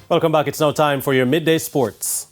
Welcome back. It's now time for your midday sports.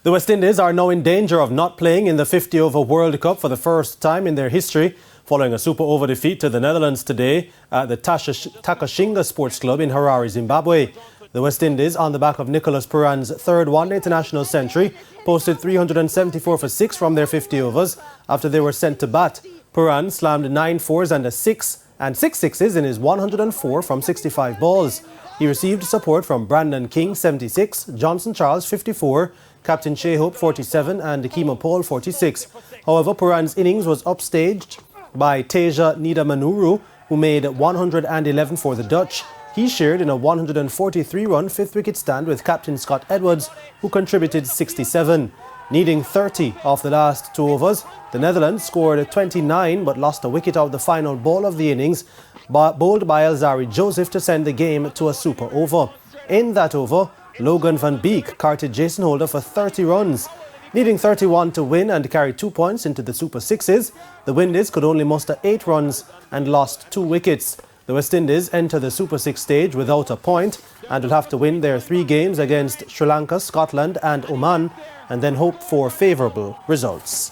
The West Indies are now in danger of not playing in the 50-over World Cup for the first time in their history, following a super over defeat to the Netherlands today at the Takashinga Sports Club in Harare, Zimbabwe. The West Indies, on the back of Nicholas Puran's third one-day international century, posted 374 for 6 from their 50 overs after they were sent to bat. Puran slammed 9 fours and 6 sixes in his 104 from 65 balls. He received support from Brandon King, 76, Johnson Charles, 54, Captain Shea Hope, 47, and Kimo Paul, 46. However, Puran's innings was upstaged by Teja Nidamanuru, who made 111 for the Dutch. He shared in a 143-run fifth-wicket stand with Captain Scott Edwards, who contributed 67. Needing 30 off the last 2 overs, the Netherlands scored 29 but lost a wicket of the final ball of the innings, bowled by Alzari Joseph to send the game to a super over. In that over, Logan van Beek carted Jason Holder for 30 runs. Needing 31 to win and carry 2 points into the Super Sixes, the Windies could only muster 8 runs and lost 2 wickets. The West Indies enter the Super Six stage without a point and will have to win their 3 games against Sri Lanka, Scotland and Oman, and then hope for favourable results.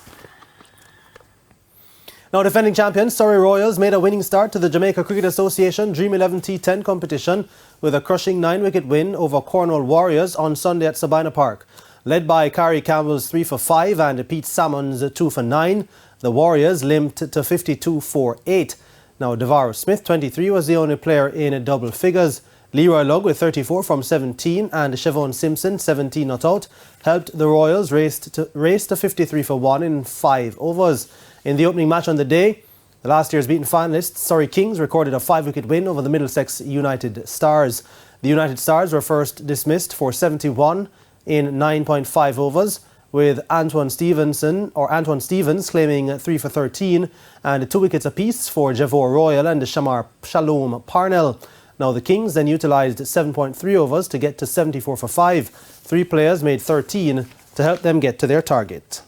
Now, defending champions Surrey Royals made a winning start to the Jamaica Cricket Association Dream 11 T10 competition with a crushing 9-wicket win over Cornwall Warriors on Sunday at Sabina Park. Led by Kari Campbell's 3 for 5 and Pete Salmon's 2 for 9, the Warriors limped to 52 for 8. Now, Devaro Smith, 23, was the only player in double figures. Leroy Lugg with 34 from 17 and Siobhan Simpson, 17 not out, helped the Royals race to 53 for 1 in 5 overs. In the opening match on the day, the last year's beaten finalists Surrey Kings recorded a 5-wicket win over the Middlesex United Stars. The United Stars were first dismissed for 71 in 9.5 overs, with Antoine Stevens claiming 3 for 13 and 2 wickets apiece for Javor Royal and Shalom Parnell. Now, the Kings then utilised 7.3 overs to get to 74 for 5. 3 players made 13 to help them get to their target.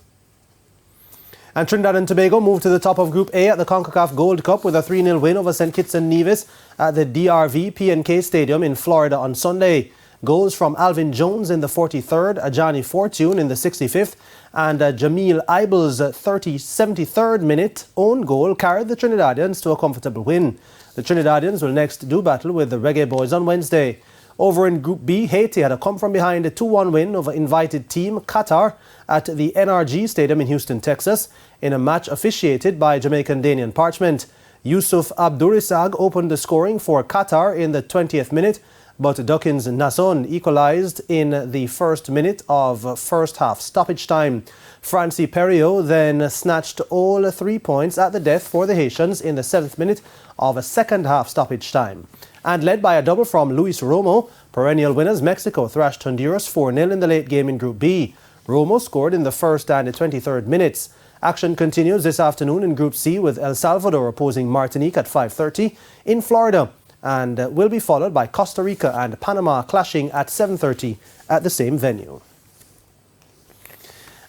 And Trinidad and Tobago moved to the top of Group A at the CONCACAF Gold Cup with a 3-0 win over St. Kitts and Nevis at the DRV PNK Stadium in Florida on Sunday. Goals from Alvin Jones in the 43rd, Ajani Fortune in the 65th, and Jamil Ibel's 73rd minute own goal carried the Trinidadians to a comfortable win. The Trinidadians will next do battle with the Reggae Boys on Wednesday. Over in Group B, Haiti had a come-from-behind 2-1 win over invited team Qatar at the NRG Stadium in Houston, Texas, in a match officiated by Jamaican Danian Parchment. Yusuf Abdurisag opened the scoring for Qatar in the 20th minute, but Dawkins Nasson equalised in the first minute of first half stoppage time. Francie Perriot then snatched all 3 points at the death for the Haitians in the 7th minute of a second half stoppage time. And led by a double from Luis Romo, perennial winners Mexico thrashed Honduras 4-0 in the late game in Group B. Romo scored in the first and the 23rd minutes. Action continues this afternoon in Group C with El Salvador opposing Martinique at 5:30 in Florida, and will be followed by Costa Rica and Panama clashing at 7:30 at the same venue.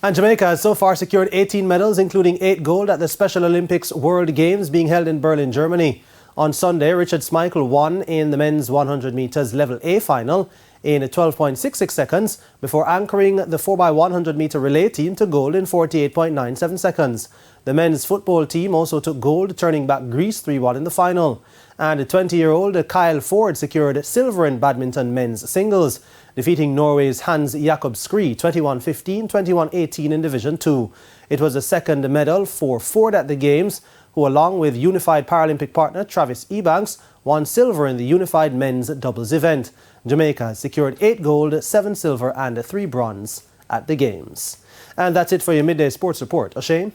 And Jamaica has so far secured 18 medals, including 8 gold at the Special Olympics World Games being held in Berlin, Germany. On Sunday, Richard Schmeichel won in the men's 100 metres Level A final in 12.66 seconds before anchoring the 4x100 metre relay team to gold in 48.97 seconds. The men's football team also took gold, turning back Greece 3-1 in the final. And 20-year-old Kyle Ford secured silver in badminton men's singles, defeating Norway's Hans Jakob Skri 21-15, 21-18 in Division 2. It was the second medal for Ford at the Games, who along with unified Paralympic partner Travis Ebanks won silver in the unified men's doubles event. Jamaica has secured 8 gold, 7 silver and 3 bronze at the Games. And that's it for your Midday Sports Report. O'Shane?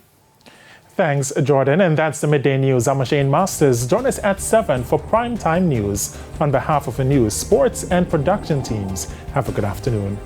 Thanks, Jordan. And that's the Midday News. I'm O'Shane Masters. Join us at 7 for Primetime News. On behalf of the news, sports and production teams, have a good afternoon.